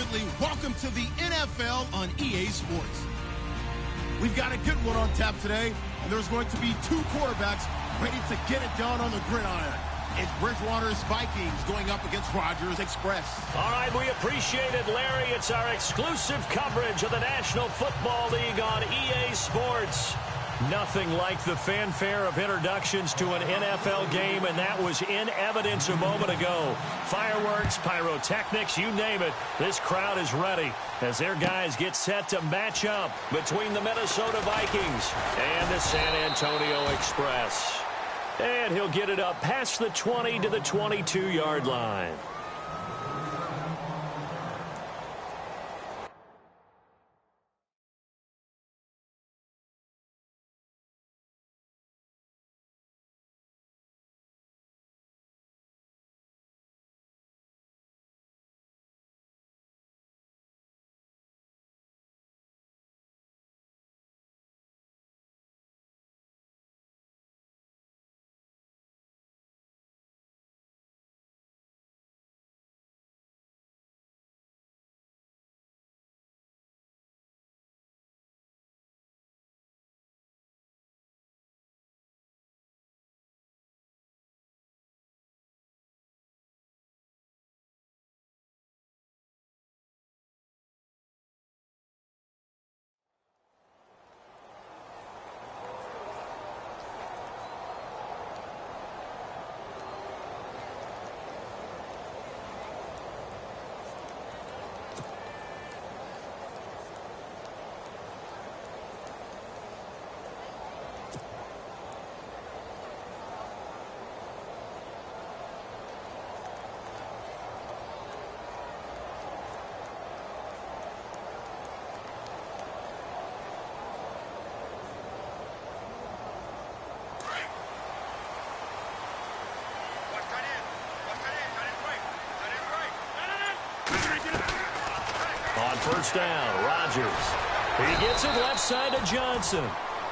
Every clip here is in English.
family, welcome to the NFL on EA Sports. We've got a good one on tap today, and there's going to be two quarterbacks ready to get it done on the gridiron. It's Bridgewater's Vikings going up against Rodgers Express. All right, we appreciate it, Larry. It's our exclusive coverage of the National Football League on EA Sports. Nothing like the fanfare of introductions to an NFL game, and that was in evidence a moment ago. Fireworks, pyrotechnics, you name it. This crowd is ready as their guys get set to match up between the Minnesota Vikings and the San Antonio Express. And he'll get it up past the 20 to the 22-yard line. On first down, Rodgers. He gets it left side to Johnson.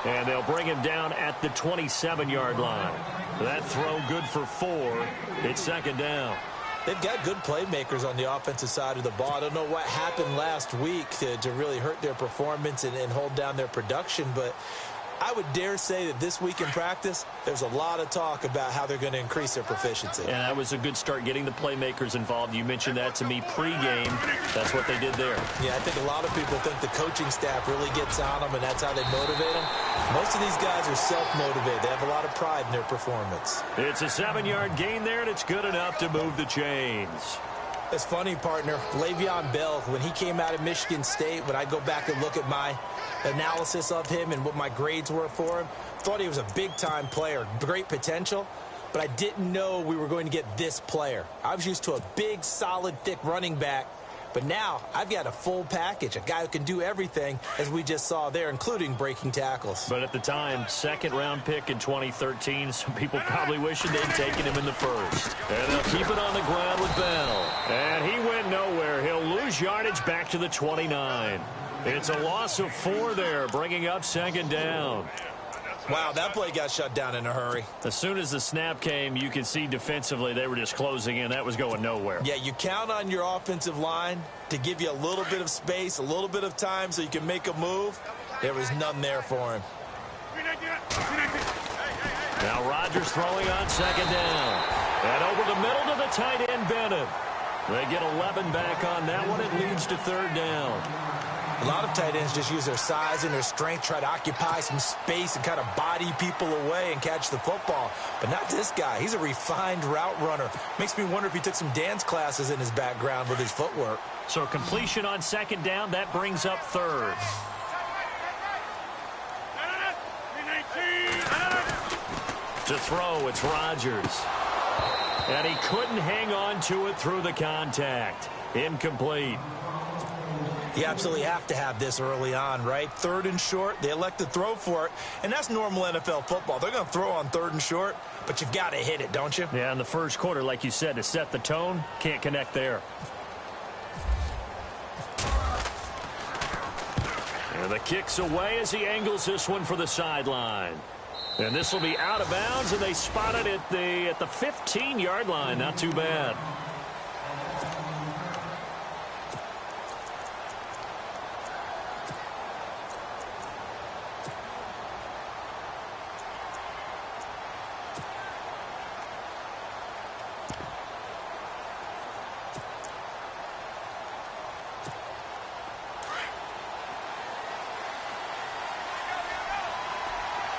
And they'll bring him down at the 27-yard line. That throw good for 4. It's second down. They've got good playmakers on the offensive side of the ball. I don't know what happened last week to really hurt their performance and hold down their production, but I would dare say that this week in practice, there's a lot of talk about how they're going to increase their proficiency. And that was a good start getting the playmakers involved. You mentioned that to me pregame. That's what they did there. Yeah, I think a lot of people think the coaching staff really gets on them, and that's how they motivate them. Most of these guys are self-motivated. They have a lot of pride in their performance. It's a 7-yard gain there, and it's good enough to move the chains. It's funny, partner. Le'Veon Bell, when he came out of Michigan State, when I go back and look at my analysis of him and what my grades were for him, thought he was a big-time player, great potential, but I didn't know we were going to get this player. I was used to a big, solid, thick running back, but now I've got a full package, a guy who can do everything, as we just saw there, including breaking tackles. But at the time, second-round pick in 2013, some people probably wishing they'd taken him in the first. And they'll keep it on the ground with Bell. And he went nowhere. He'll lose yardage back to the 29. It's a loss of 4 there, bringing up second down. Wow, that play got shut down in a hurry. As soon as the snap came, you could see defensively they were just closing in. That was going nowhere. Yeah, you count on your offensive line to give you a little bit of space, a little bit of time so you can make a move. There was none there for him. Now Rodgers throwing on second down. And over the middle to the tight end, Bennett. They get 11 back on that one. It leads to third down. A lot of tight ends just use their size and their strength, try to occupy some space and kind of body people away and catch the football. But not this guy. He's a refined route runner. Makes me wonder if he took some dance classes in his background with his footwork. So completion on second down, that brings up third. To throw, it's Rodgers. And he couldn't hang on to it through the contact. Incomplete. You absolutely have to have this early on, right? Third and short, they elect to throw for it, and that's normal NFL football. They're going to throw on third and short, but you've got to hit it, don't you? Yeah, in the first quarter, like you said, to set the tone, can't connect there. And the kick's away as he angles this one for the sideline. And this will be out of bounds, and they spot it at the 15-yard line. Not too bad.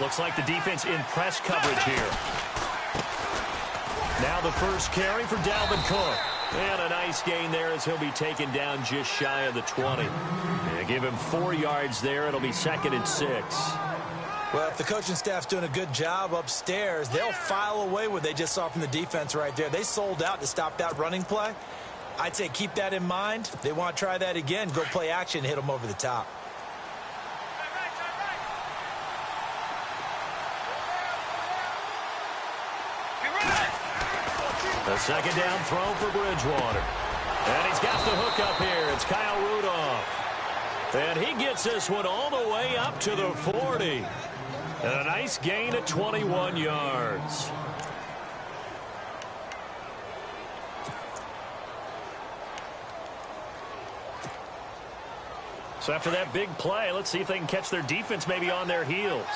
Looks like the defense in press coverage here. Now the first carry for Dalvin Cook. And a nice gain there as he'll be taken down just shy of the 20. Yeah, give him 4 yards there. It'll be 2nd and 6. Well, if the coaching staff's doing a good job upstairs, they'll file away what they just saw from the defense right there. They sold out to stop that running play. I'd say keep that in mind. They want to try that again. Go play action, hit them over the top. The second down throw for Bridgewater. And he's got the hook up here. It's Kyle Rudolph. And he gets this one all the way up to the 40. And a nice gain of 21 yards. So after that big play, let's see if they can catch their defense maybe on their heels.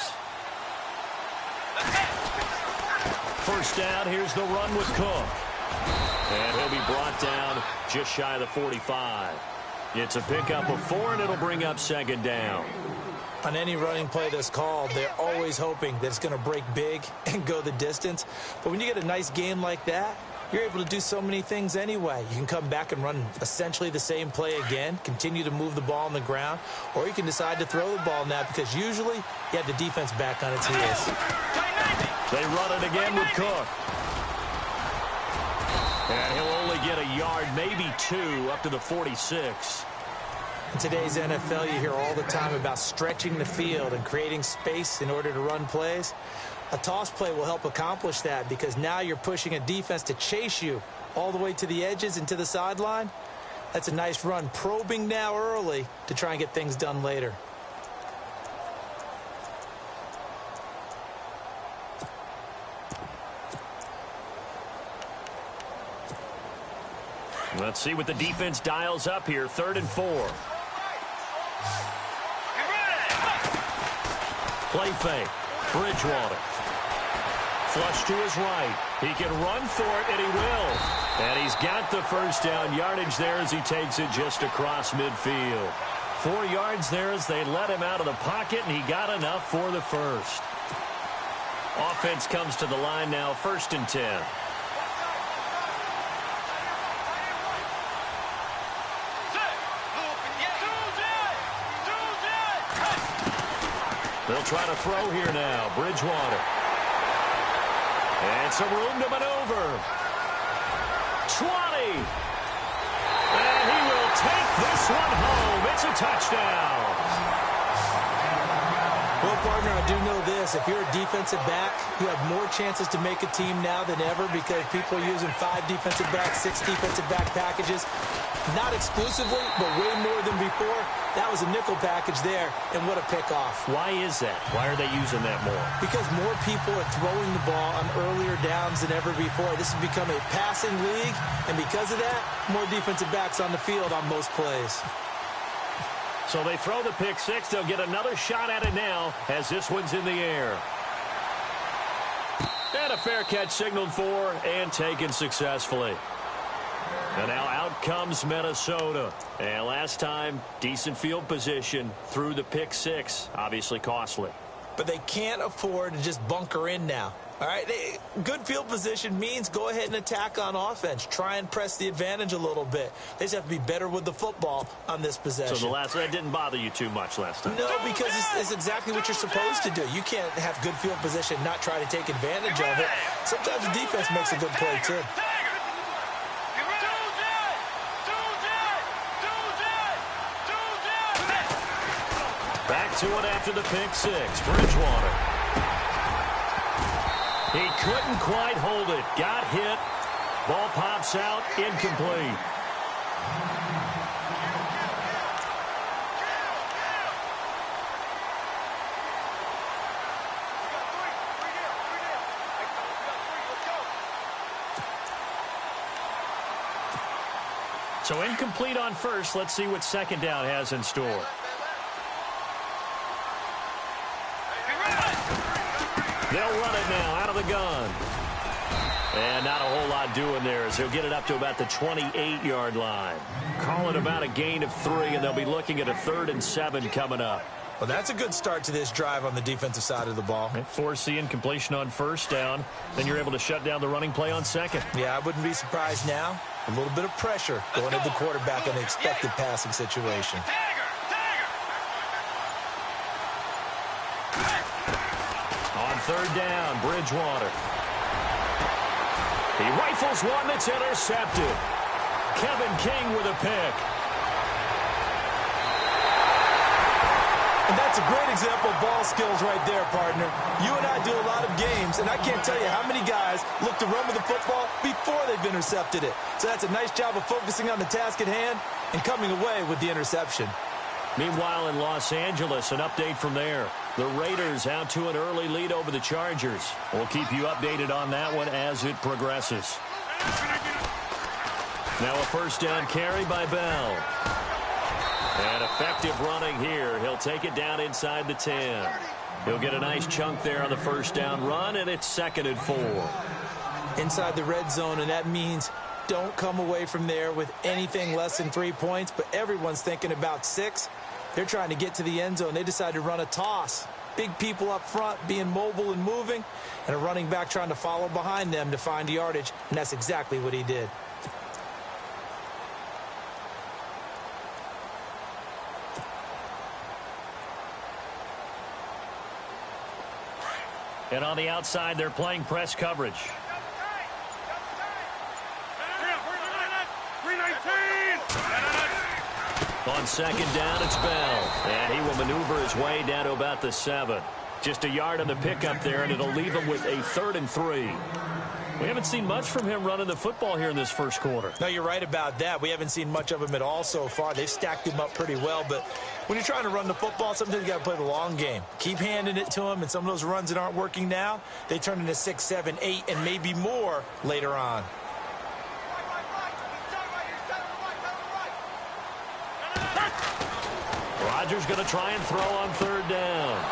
First down, here's the run with Cook. And he'll be brought down just shy of the 45. It's a pickup of 4, and it'll bring up 2nd down. On any running play that's called, they're always hoping that it's going to break big and go the distance. But when you get a nice game like that, you're able to do so many things anyway. You can come back and run essentially the same play again, continue to move the ball on the ground, or you can decide to throw the ball now because usually you have the defense back on its heels. They run it again with Cook. And he'll only get a yard, maybe 2, up to the 46. In today's NFL, you hear all the time about stretching the field and creating space in order to run plays. A toss play will help accomplish that because now you're pushing a defense to chase you all the way to the edges and to the sideline. That's a nice run, probing now early to try and get things done later. Let's see what the defense dials up here. 3rd and 4. Play fake. Bridgewater. Flush to his right. He can run for it, and he will. And he's got the first down yardage there as he takes it just across midfield. 4 yards there as they let him out of the pocket, and he got enough for the first. Offense comes to the line now, 1st and 10. They'll try to throw here now. Bridgewater. And some room to maneuver. 20. And he will take this one home. It's a touchdown. Well, partner, I do know this. If you're a defensive back, you have more chances to make a team now than ever because people are using 5 defensive backs, 6 defensive back packages. Not exclusively, but way more than before. That was a nickel package there, and what a pickoff. Why is that? Why are they using that more? Because more people are throwing the ball on earlier downs than ever before. This has become a passing league, and because of that, more defensive backs on the field on most plays. So they throw the pick 6. They'll get another shot at it now as this one's in the air. And a fair catch signaled for and taken successfully. And now out comes Minnesota. And last time, decent field position through the pick 6. Obviously costly. But they can't afford to just bunker in now. All right, good field position means go ahead and attack on offense. Try and press the advantage a little bit. They just have to be better with the football on this possession. So that didn't bother you too much last time? No, because it's exactly what you're supposed to do. You can't have good field position, not try to take advantage of it. Sometimes the defense makes a good play, too. Back to it after the pick 6. Bridgewater. He couldn't quite hold it. Got hit. Ball pops out. Incomplete. So incomplete on first. Let's see what 2nd down has in store. They'll run it now out of the gun. And not a whole lot doing there as he'll get it up to about the 28-yard line. Call it about a gain of 3, and they'll be looking at a 3rd and 7 coming up. Well, that's a good start to this drive on the defensive side of the ball. Forcing incompletion on first down. Then you're able to shut down the running play on second. Yeah, I wouldn't be surprised now. A little bit of pressure going at the quarterback in an expected passing situation. On third down, Bridgewater. He rifles one that's intercepted. Kevin King with a pick. And that's a great example of ball skills right there, partner. You and I do a lot of games, and I can't tell you how many guys look to run with the football before they've intercepted it. So that's a nice job of focusing on the task at hand and coming away with the interception. Meanwhile, in Los Angeles, an update from there. The Raiders out to an early lead over the Chargers. We'll keep you updated on that one as it progresses. Now a first down carry by Bell. And effective running here. He'll take it down inside the 10. He'll get a nice chunk there on the first down run, and it's 2nd and 4. Inside the red zone, and that means don't come away from there with anything less than 3 points, but everyone's thinking about 6. They're trying to get to the end zone. They decide to run a toss. Big people up front being mobile and moving, and a running back trying to follow behind them to find yardage, and that's exactly what he did. And on the outside, they're playing press coverage. On second down, it's Bell. And he will maneuver his way down to about the 7. Just a yard on the pickup there, and it'll leave him with a 3rd and 3. We haven't seen much from him running the football here in this first quarter. No, you're right about that. We haven't seen much of him at all so far. They've stacked him up pretty well, but when you're trying to run the football, sometimes you got to play the long game. Keep handing it to him, and some of those runs that aren't working now, they turn into 6, 7, 8, and maybe more later on. Rodgers going to try and throw on third down.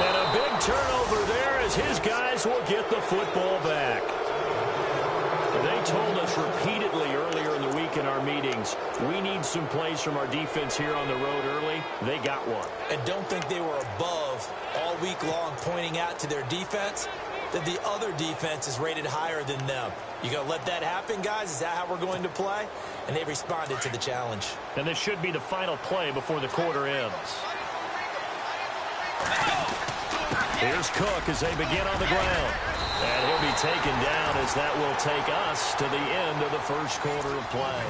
And a big turnover there as his guys will get the football back. They told us repeatedly earlier in the week in our meetings, we need some plays from our defense here on the road early. They got one. And don't think they were above all week long pointing out to their defense that the other defense is rated higher than them. You going to let that happen, guys? Is that how we're going to play? And they responded to the challenge. And this should be the final play before the quarter ends. Here's Cook as they begin on the ground. And he'll be taken down as that will take us to the end of the first quarter of play.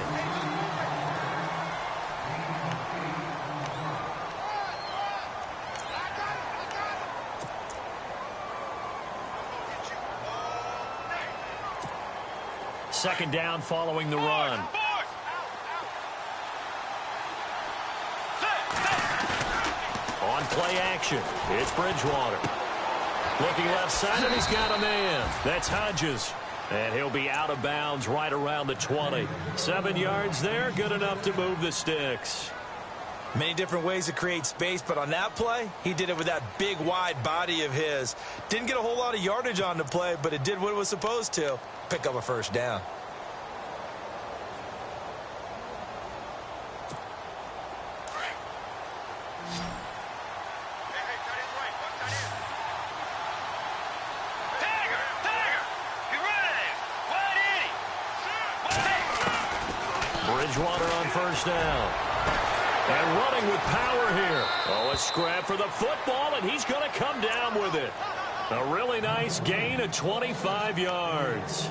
Second down following the run. On play action, it's Bridgewater. Looking left side, and he's got a man. That's Hodges. And he'll be out of bounds right around the 20. 7 yards there, good enough to move the sticks. Many different ways to create space, but on that play, he did it with that big, wide body of his. Didn't get a whole lot of yardage on the play, but it did what it was supposed to. Pick up a first down. Bridgewater on first down. And running with power here. Oh, a scrap for the football, and he's going to come down with it. A really nice gain of 25 yards.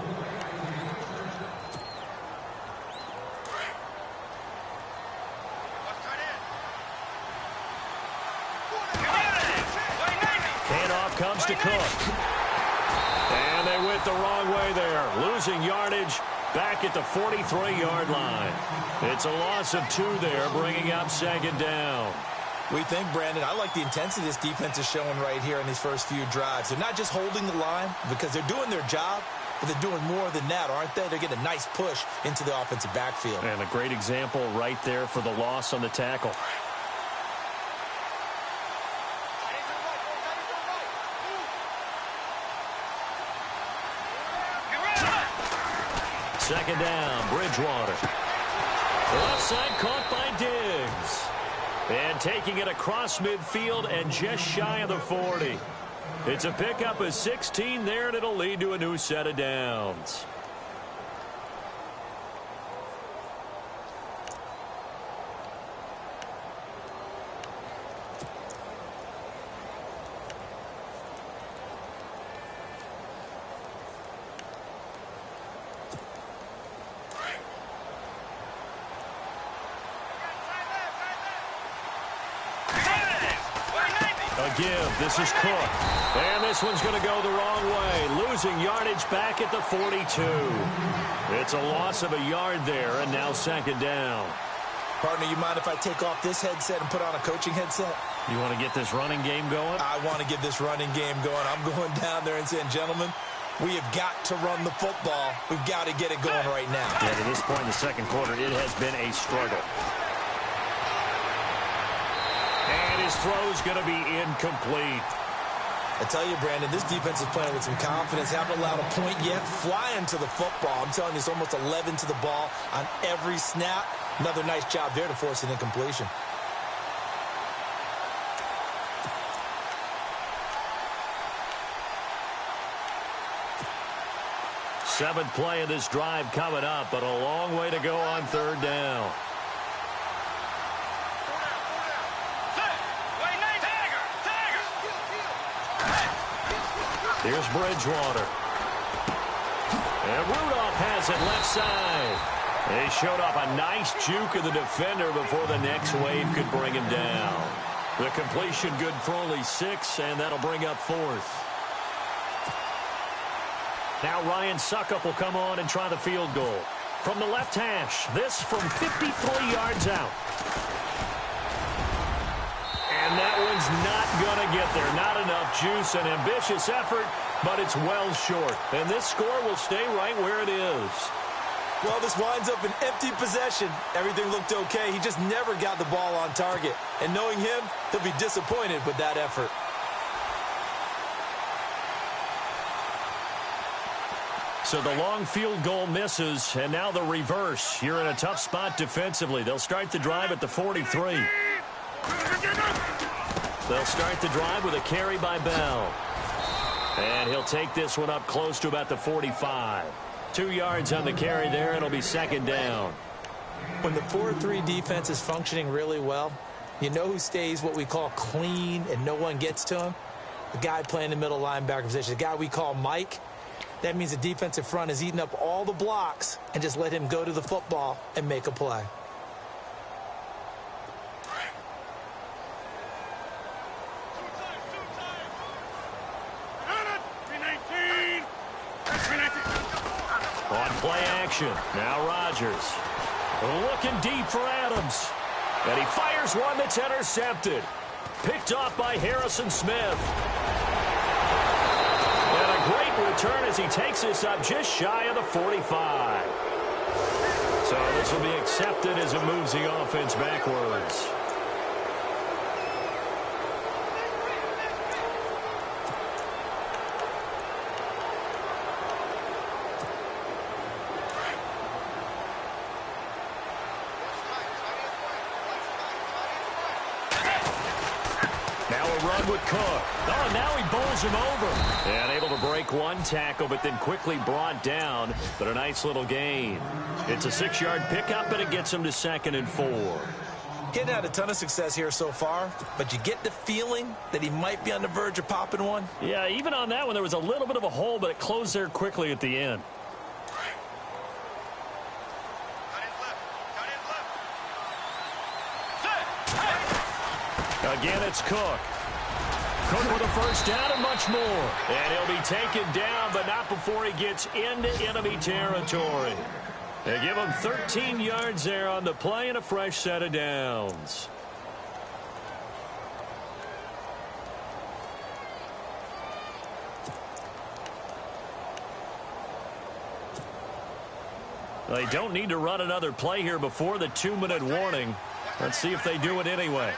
Handoff comes to Cook. And they went the wrong way there, losing yardage back at the 43-yard line. It's a loss of 2 there, bringing up second down. We think, Brandon, I like the intensity this defense is showing right here in these first few drives. They're not just holding the line because they're doing their job, but they're doing more than that, aren't they? They're getting a nice push into the offensive backfield. And a great example right there for the loss on the tackle. Second down, Bridgewater. Left side caught by Diggs. And taking it across midfield and just shy of the 40. It's a pickup of 16 there, and it'll lead to a new set of downs. Give. This is Cook. And this one's going to go the wrong way. Losing yardage back at the 42. It's a loss of a yard there, and now second down. Partner, you mind if I take off this headset and put on a coaching headset? You want to get this running game going? I want to get this running game going. I'm going down there and saying, gentlemen, we have got to run the football. We've got to get it going right now. Yeah, to this point in the second quarter, it has been a struggle. And his throw's going to be incomplete. I tell you, Brandon, this defense is playing with some confidence. Haven't allowed a point yet. Flying to the football. I'm telling you, it's almost 11 to the ball on every snap. Another nice job there to force an incompletion. Seventh play of this drive coming up, but a long way to go on third down. Here's Bridgewater. And Rudolph has it left side. They showed off a nice juke of the defender before the next wave could bring him down. The completion good for only 6, and that'll bring up fourth. Now Ryan Suckup will come on and try the field goal. From the left hash, this from 53 yards out. And that one's not going to get there. Not enough juice. An ambitious effort, but it's well short. And this score will stay right where it is. Well, this winds up an empty possession. Everything looked okay. He just never got the ball on target. And knowing him, he'll be disappointed with that effort. So the long field goal misses, and now the reverse. You're in a tough spot defensively. They'll start the drive at the 43. They'll start the drive with a carry by Bell. And he'll take this one up close to about the 45. 2 yards on the carry there, and it'll be second down. When the 4-3 defense is functioning really well, you know who stays what we call clean and no one gets to him? The guy playing the middle linebacker position, the guy we call Mike. That means the defensive front has eaten up all the blocks and just let him go to the football and make a play. On play action, now Rodgers. Looking deep for Adams. And he fires one that's intercepted. Picked off by Harrison Smith. And a great return as he takes this up just shy of the 45. So this will be accepted as it moves the offense backwards. Run with Cook. Oh, and now he bowls him over. And able to break one tackle, but then quickly brought down. But a nice little gain. It's a 6-yard pickup, and it gets him to 2nd and 4. Getting had a ton of success here so far, but you get the feeling that he might be on the verge of popping one. Yeah, even on that one, there was a little bit of a hole, but it closed there quickly at the end. Again, it's Cook. Cook with a first down and much more. And he'll be taken down, but not before he gets into enemy territory. They give him 13 yards there on the play and a fresh set of downs. They don't need to run another play here before the 2-minute warning. Let's see if they do it anyway.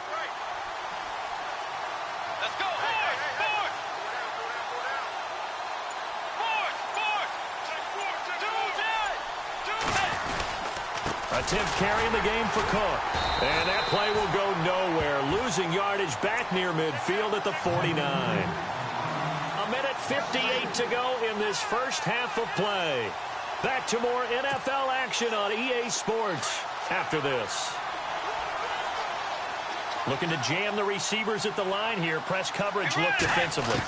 Attempt carrying the game for Cook. And that play will go nowhere. Losing yardage back near midfield at the 49. A minute 58 to go in this first half of play. Back to more NFL action on EA Sports after this. Looking to jam the receivers at the line here. Press coverage look defensively.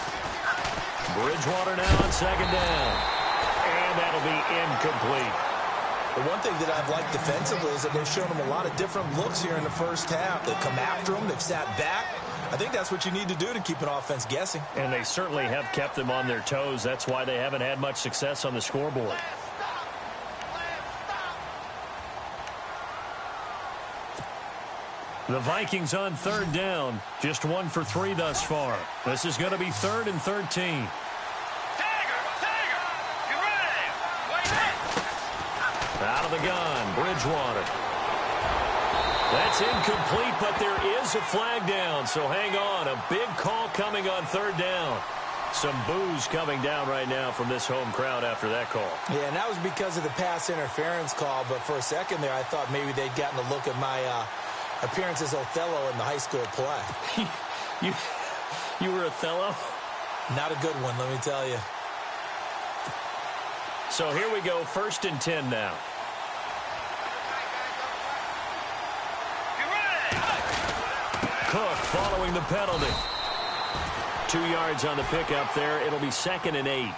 Bridgewater now on second down. And that'll be incomplete. The one thing that I've liked defensively is that they've shown them a lot of different looks here in the first half. They've come after them. They've sat back. I think that's what you need to do to keep an offense guessing. And they certainly have kept them on their toes. That's why they haven't had much success on the scoreboard. The Vikings on third down. Just 1 for 3 thus far. This is going to be 3rd and 13. Out of the gun, Bridgewater. That's incomplete, but there is a flag down, so hang on. A big call coming on third down. Some boos coming down right now from this home crowd after that call. Yeah, and that was because of the pass interference call, but for a second there, I thought maybe they'd gotten a look at my appearance as Othello in the high school play. You were Othello? Not a good one, let me tell you. So here we go, 1st and 10 now. Cook following the penalty. 2 yards on the pickup there. It'll be 2nd and 8.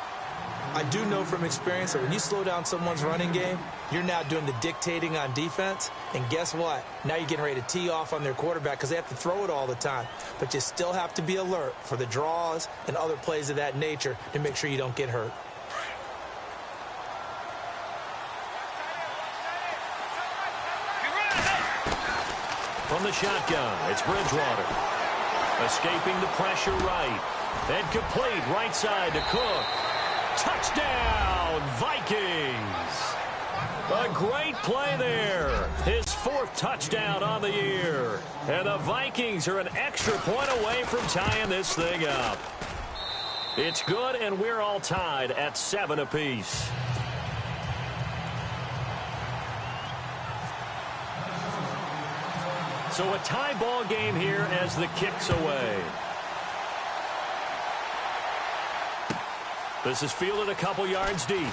I do know from experience that when you slow down someone's running game, you're now doing the dictating on defense. And guess what? Now you're getting ready to tee off on their quarterback because they have to throw it all the time. But you still have to be alert for the draws and other plays of that nature to make sure you don't get hurt. From the shotgun, it's Bridgewater. Escaping the pressure right. And complete right side to Cook. Touchdown, Vikings. A great play there. His 4th touchdown on the year. And the Vikings are an extra point away from tying this thing up. It's good, and we're all tied at 7 apiece. So a tie ball game here as the kick's away. This is fielded a couple yards deep.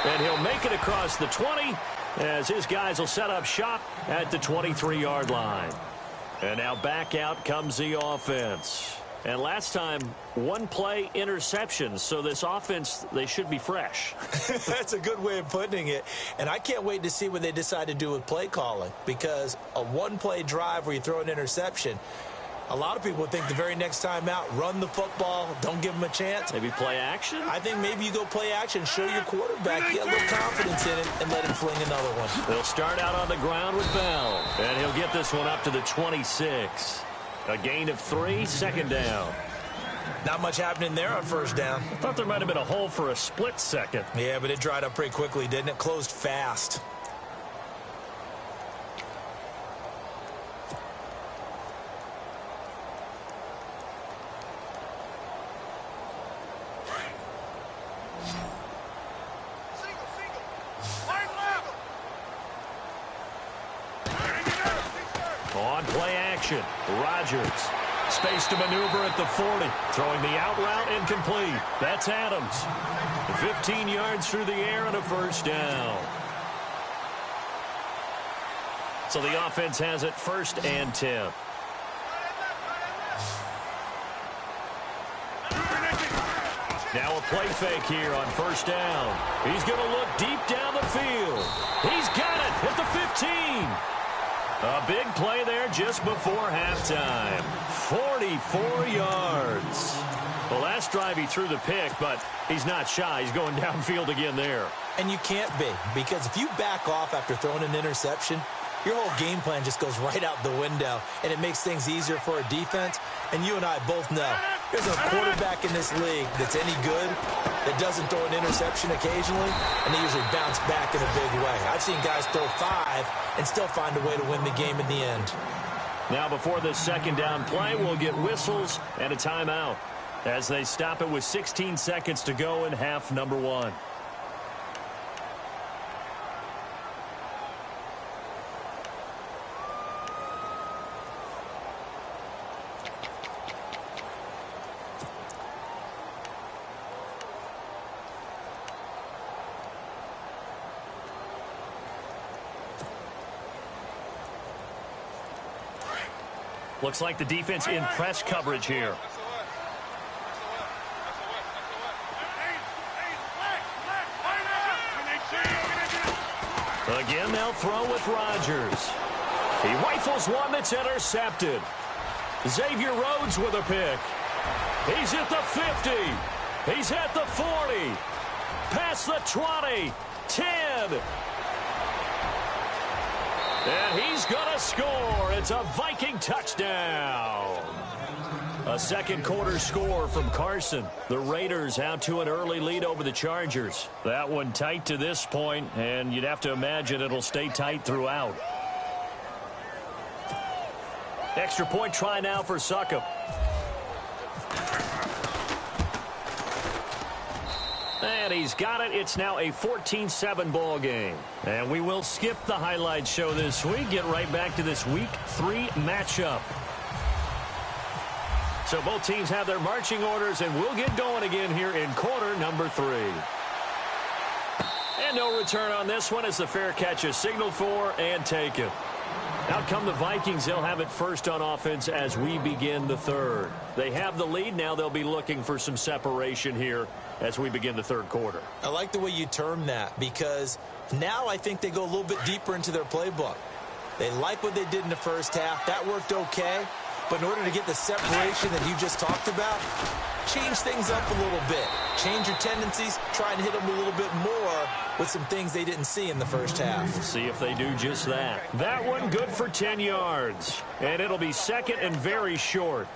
And he'll make it across the 20 as his guys will set up shop at the 23-yard line. And now back out comes the offense. And last time, 1 play interception. So this offense, they should be fresh. That's a good way of putting it. And I can't wait to see what they decide to do with play calling. Because a 1-play drive where you throw an interception, a lot of people think the very next time out, run the football, don't give them a chance. Maybe play action? I think maybe you go play action, show your quarterback, get a little confidence in it, and let him fling another one. They'll start out on the ground with Bell. And he'll get this one up to the 26. A gain of 3, 2nd down. Not much happening there on 1st down. I thought there might have been a hole for a split second. Yeah, but it dried up pretty quickly, didn't it? Closed fast. On play action, Rodgers. Space to maneuver at the 40. Throwing the out route incomplete. That's Adams. 15 yards through the air and a 1st down. So the offense has it 1st and 10. Now a play fake here on 1st down. He's going to look deep down the field. He's got it at the 15. A big play there just before halftime. 44 yards. The last drive he threw the pick, but he's not shy. He's going downfield again there. And you can't be, because if you back off after throwing an interception, your whole game plan just goes right out the window, and it makes things easier for a defense. And you and I both know there's a quarterback in this league that's any good that doesn't throw an interception occasionally, and they usually bounce back in a big way. I've seen guys throw 5 and still find a way to win the game in the end. Now before this 2nd down play, we'll get whistles and a timeout as they stop it with 16 seconds to go in half number 1. Looks like the defense in press coverage here. Again, they'll throw with Rodgers. He rifles one that's intercepted. Xavier Rhodes with a pick. He's at the 50. He's at the 40. Past the 20. 10. And he's going to score. It's a Viking touchdown. A second quarter score from Carson. The Raiders out to an early lead over the Chargers. That one tight to this point, and you'd have to imagine it'll stay tight throughout. Extra point try now for Succop. And he's got it. It's now a 14-7 ball game. And we will skip the highlight show this week. Get right back to this Week 3 matchup. So both teams have their marching orders, and we'll get going again here in quarter number 3. And no return on this one as the fair catch is signaled for and taken. Out come the Vikings. They'll have it first on offense as we begin the third. They have the lead. Now they'll be looking for some separation here as we begin the third quarter. I like the way you term that, because now I think they go a little bit deeper into their playbook. They like what they did in the first half. That worked okay. But in order to get the separation that you just talked about, change things up a little bit. Change your tendencies. Try and hit them a little bit more with some things they didn't see in the first half. We'll see if they do just that. That one good for 10 yards. And it'll be second and very short.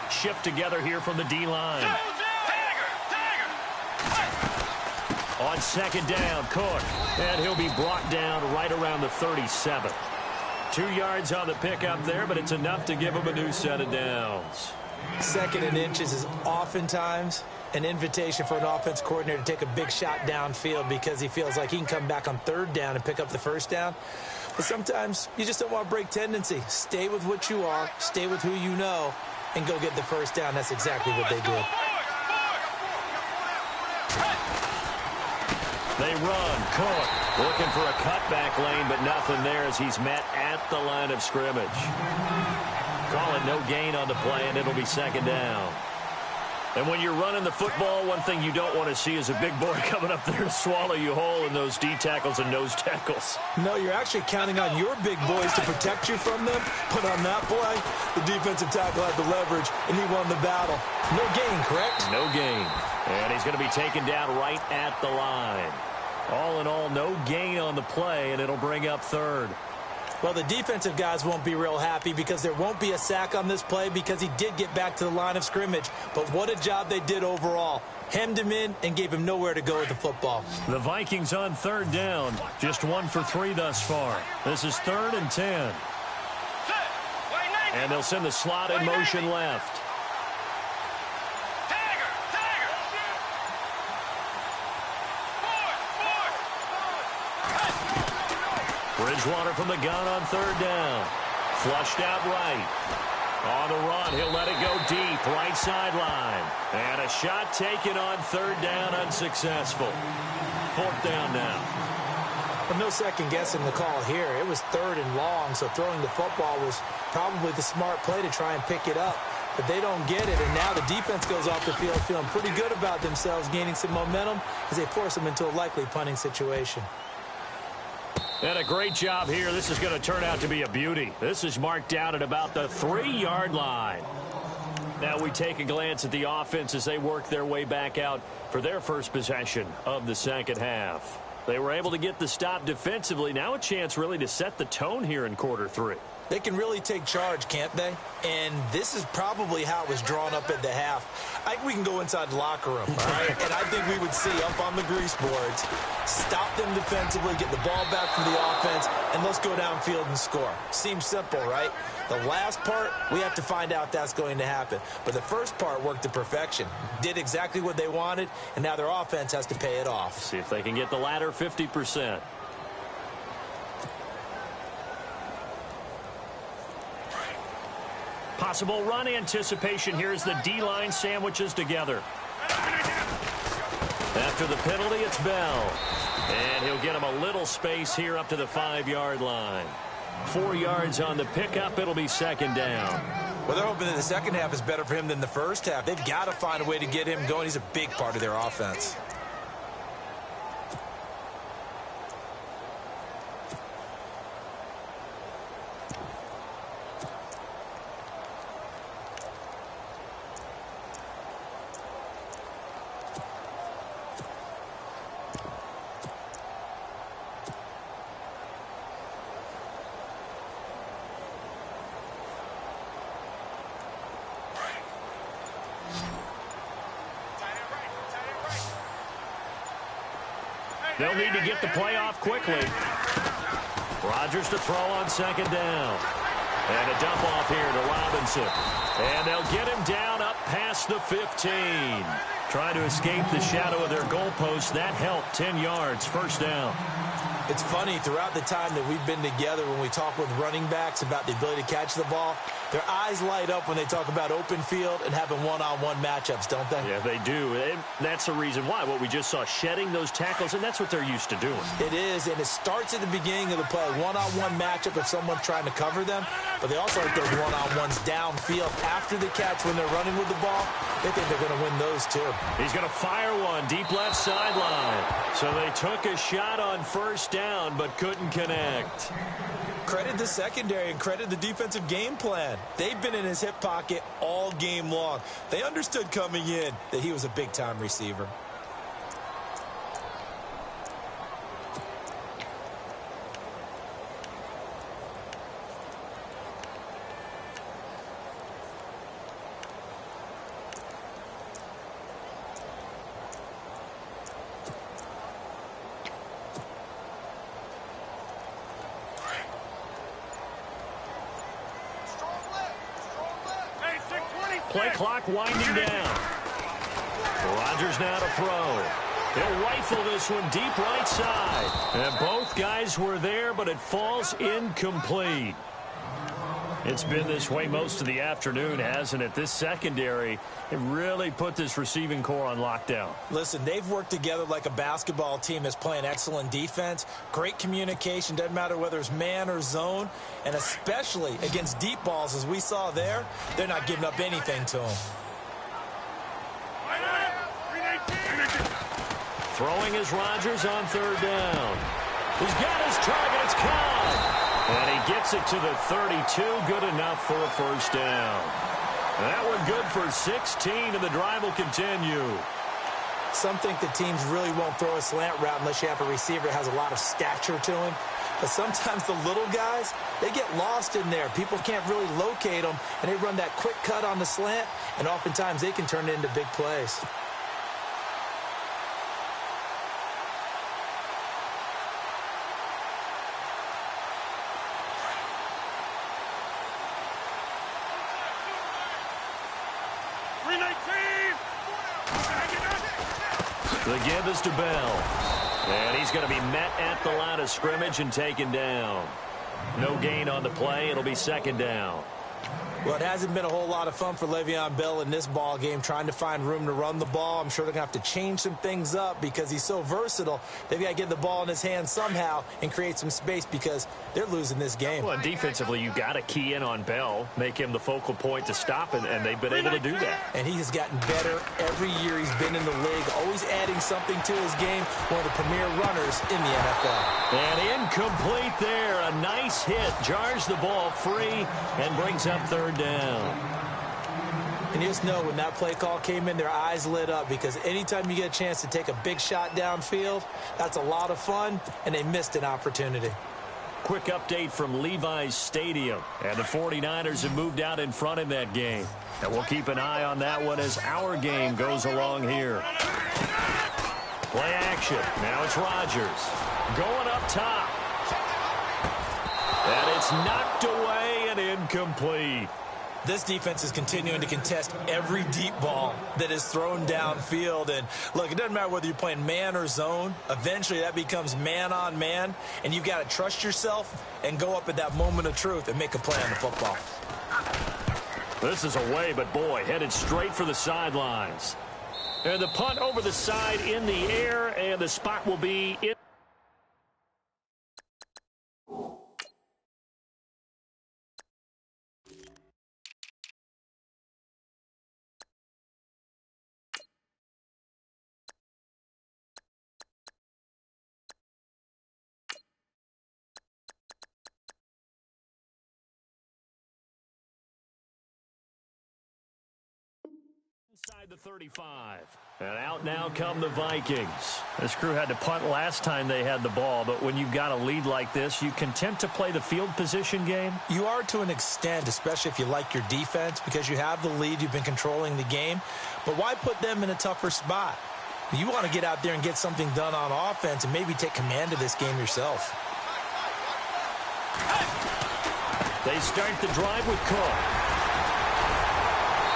Shift together here from the D-line. On second down, Cook. And he'll be brought down right around the 37. 2 yards on the pickup there, but it's enough to give him a new set of downs. Second and inches is oftentimes an invitation for an offense coordinator to take a big shot downfield because he feels like he can come back on third down and pick up the first down. But sometimes you just don't want to break tendency. Stay with what you are. Stay with who you know. And go get the first down. That's exactly what they did. They run. Cook looking for a cutback lane, but nothing there as he's met at the line of scrimmage. Call it no gain on the play, and it'll be second down. And when you're running the football, one thing you don't want to see is a big boy coming up there to swallow you whole in those D tackles and nose tackles. No, you're actually counting on your big boys to protect you from them. But on that play, the defensive tackle had the leverage, and he won the battle. No gain, correct? No gain. And he's going to be taken down right at the line. All in all, no gain on the play, and it'll bring up third. Well, the defensive guys won't be real happy because there won't be a sack on this play because he did get back to the line of scrimmage. But what a job they did overall. Hemmed him in and gave him nowhere to go with the football. The Vikings on third down. Just 1 for 3 thus far. This is 3rd and 10. And they'll send the slot in motion left. Bridgewater from the gun on third down. Flushed out right. On the run, he'll let it go deep, right sideline. And a shot taken on third down, unsuccessful. 4th down now. But no second guessing the call here. It was 3rd and long, so throwing the football was probably the smart play to try and pick it up. But they don't get it, and now the defense goes off the field feeling pretty good about themselves, gaining some momentum as they force them into a likely punting situation. And a great job here. This is going to turn out to be a beauty. This is marked down at about the 3-yard line. Now we take a glance at the offense as they work their way back out for their first possession of the second half. They were able to get the stop defensively. Now a chance really to set the tone here in quarter 3. They can really take charge, can't they? And this is probably how it was drawn up at the half. I think we can go inside the locker room, all right? And I think we would see up on the grease boards, stop them defensively, get the ball back from the offense, and let's go downfield and score. Seems simple, right? The last part, we have to find out that's going to happen. But the first part worked to perfection. Did exactly what they wanted, and now their offense has to pay it off. See if they can get the latter 50%. possible run anticipation here as the D-line sandwiches together. After the penalty, it's Bell. And he'll get him a little space here up to the 5-yard line. 4 yards on the pickup. It'll be second down. Well, they're hoping that the second half is better for him than the first half. They've got to find a way to get him going. He's a big part of their offense. They'll need to get the play off quickly. Rodgers to throw on second down. And a dump off here to Robinson. And they'll get him down up past the 15. Trying to escape the shadow of their goalpost. That helped. 10 yards, first down. It's funny, throughout the time that we've been together, when we talk with running backs about the ability to catch the ball, their eyes light up when they talk about open field and having one-on-one matchups, don't they? Yeah, they do. And that's the reason why. What we just saw, shedding those tackles, and that's what they're used to doing. It is, and it starts at the beginning of the play. One-on-one matchup if someone's trying to cover them, but they also like those one-on-ones downfield after the catch when they're running with the ball. They think they're going to win those, too. He's going to fire one deep left sideline. So they took a shot on first down, but couldn't connect. Credit the secondary and credit the defensive game plan. They've been in his hip pocket all game long. They understood coming in that he was a big-time receiver. Play clock winding down. Rodgers now to throw. He'll rifle this one deep right side. And both guys were there, but it falls incomplete. It's been this way most of the afternoon, hasn't it? This secondary, it really put this receiving core on lockdown. Listen, they've worked together like a basketball team that's playing excellent defense. Great communication, doesn't matter whether it's man or zone. And especially against deep balls, as we saw there, they're not giving up anything to them. Throwing is Rodgers on third down. He's got his target. It's caught. And he gets it to the 32. Good enough for a first down. That one good for 16, and the drive will continue. Some think the teams really won't throw a slant route unless you have a receiver that has a lot of stature to him. But sometimes the little guys, they get lost in there. People can't really locate them, and they run that quick cut on the slant, and oftentimes they can turn it into big plays. The give is to Bell. And he's going to be met at the line of scrimmage and taken down. No gain on the play. It'll be second down. Well, it hasn't been a whole lot of fun for Le'Veon Bell in this ball game, trying to find room to run the ball. I'm sure they're going to have to change some things up because he's so versatile. They've got to get the ball in his hands somehow and create some space because they're losing this game. Well, and defensively, you've got to key in on Bell, make him the focal point to stop, and they've been able to do that. And he has gotten better every year he's been in the league, always adding something to his game, one of the premier runners in the NFL. And incomplete there. A nice hit, jars the ball free, and brings up third down. And you just know when that play call came in, their eyes lit up because anytime you get a chance to take a big shot downfield, that's a lot of fun, and they missed an opportunity. Quick update from Levi's Stadium. And the 49ers have moved out in front in that game. And we'll keep an eye on that one as our game goes along here. Play action. Now it's Rodgers. Going up top. And it's knocked away and incomplete. This defense is continuing to contest every deep ball that is thrown downfield. And, look, it doesn't matter whether you're playing man or zone. Eventually, that becomes man-on-man, and you've got to trust yourself and go up at that moment of truth and make a play on the football. This is away, but boy, headed straight for the sidelines. And the punt over the side in the air, and the spot will be in. Inside the 35. And out now come the Vikings. This crew had to punt last time they had the ball, but when you've got a lead like this, you content to play the field position game? You are to an extent, especially if you like your defense, because you have the lead, you've been controlling the game. But why put them in a tougher spot? You want to get out there and get something done on offense and maybe take command of this game yourself. They start the drive with Cook.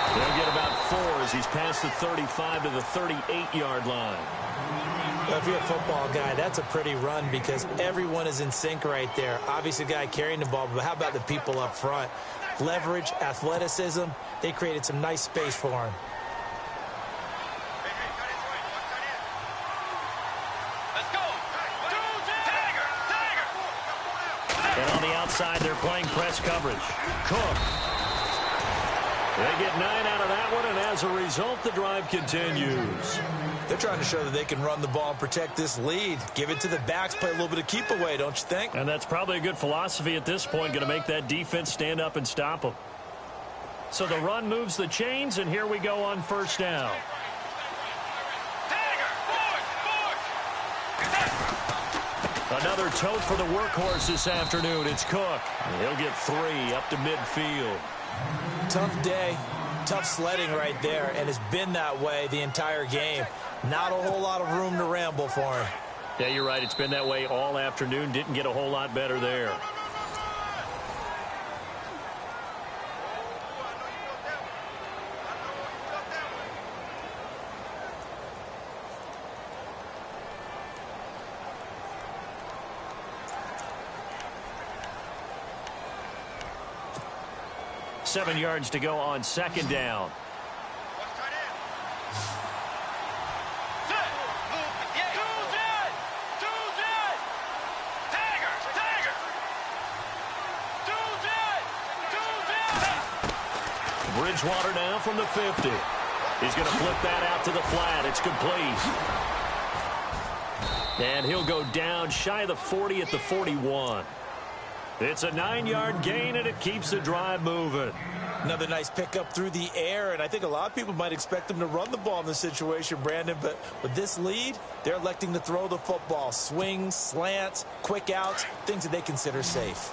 They'll get about 4 as he's past the 35 to the 38-yard line. Well, if you're a football guy, that's a pretty run because everyone is in sync right there. Obviously, the guy carrying the ball, but how about the people up front? Leverage, athleticism, they created some nice space for him. Let's go. Tiger. And on the outside, they're playing press coverage. Cook. They get 9 out of that one, and as a result, the drive continues. They're trying to show that they can run the ball and protect this lead. Give it to the backs, play a little bit of keep away, don't you think? And that's probably a good philosophy at this point, going to make that defense stand up and stop them. So the run moves the chains, and here we go on first down. Another tote for the workhorse this afternoon. It's Cook. He'll get 3 up to midfield. Tough day, tough sledding right there, and it's been that way the entire game. Not a whole lot of room to ramble for him. Yeah, you're right. It's been that way all afternoon. Didn't get a whole lot better there. Seven yards to go on second down. Bridgewater now from the 50. He's going to flip that out to the flat. It's complete. And he'll go down shy of the 40 at the 41. It's a 9-yard gain, and it keeps the drive moving. Another nice pickup through the air, and I think a lot of people might expect them to run the ball in this situation, Brandon, but with this lead, they're electing to throw the football. Swings, slants, quick outs, things that they consider safe.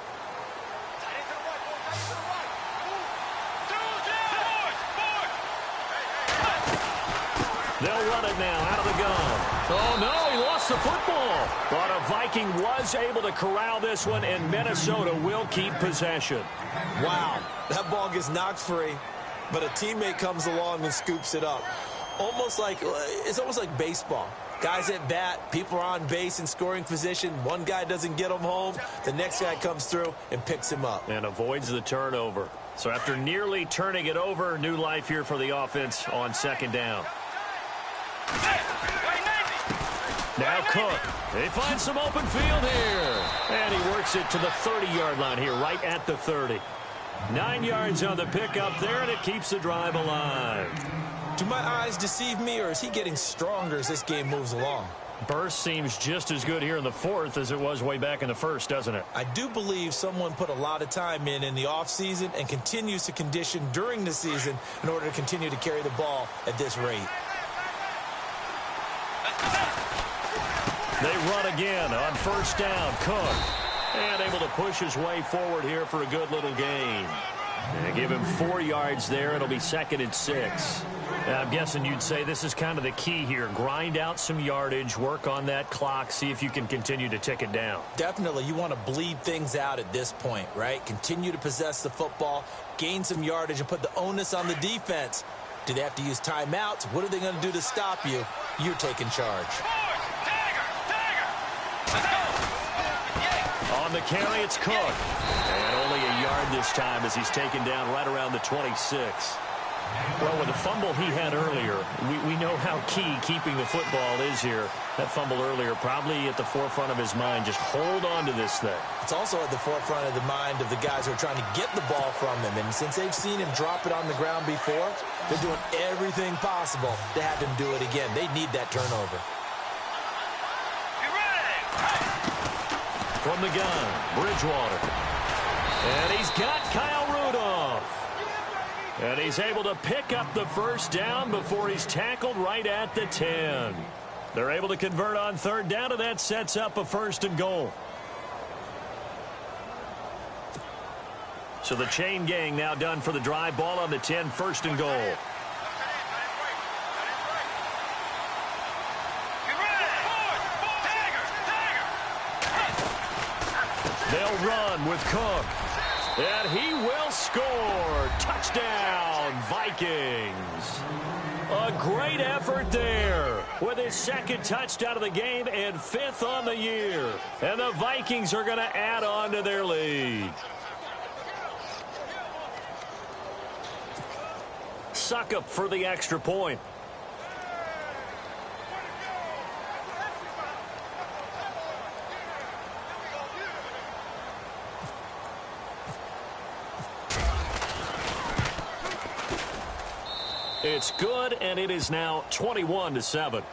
They'll run it now out of the gun. Oh, no, he lost the football. But a Viking was able to corral this one, and Minnesota will keep possession. Wow, that ball gets knocked free, but a teammate comes along and scoops it up. It's almost like baseball. Guys at bat, people are on base in scoring position. One guy doesn't get him home. The next guy comes through and picks him up. And avoids the turnover. So after nearly turning it over, new life here for the offense on second down. Now Cook. They find some open field here. And he works it to the 30-yard line here, right at the 30. 9 yards on the pickup there, and it keeps the drive alive. Do my eyes deceive me, or is he getting stronger as this game moves along? Burst seems just as good here in the fourth as it was way back in the first, doesn't it? I do believe someone put a lot of time in the offseason and continues to condition during the season in order to continue to carry the ball at this rate. They run again on first down. Cook. And able to push his way forward here for a good little gain. And give him 4 yards there. It'll be 2nd and 6. I'm guessing you'd say this is kind of the key here. Grind out some yardage, work on that clock, see if you can continue to tick it down. Definitely. You want to bleed things out at this point, right? Continue to possess the football, gain some yardage, and put the onus on the defense. Do they have to use timeouts? What are they going to do to stop you? You're taking charge. On the carry, it's Cook. And only a yard yard this time as he's taken down right around the 26. Well, with the fumble he had earlier, we know how key keeping the football is here. That fumble earlier probably at the forefront of his mind. Just hold on to this thing. It's also at the forefront of the mind of the guys who are trying to get the ball from him. And since they've seen him drop it on the ground before, they're doing everything possible to have him do it again. They need that turnover. From the gun, Bridgewater. And he's got Kyle Rudolph. And he's able to pick up the first down before he's tackled right at the 10. They're able to convert on third down, and that sets up a 1st and goal. So the chain gang now done for the drive. Ball on the 10, 1st and goal. They'll run with Cook. And he will score. Touchdown, Vikings. A great effort there with his 2nd touchdown of the game and 5th on the year. And the Vikings are going to add on to their lead. Suckup for the extra point. It's good, and it is now 21-7.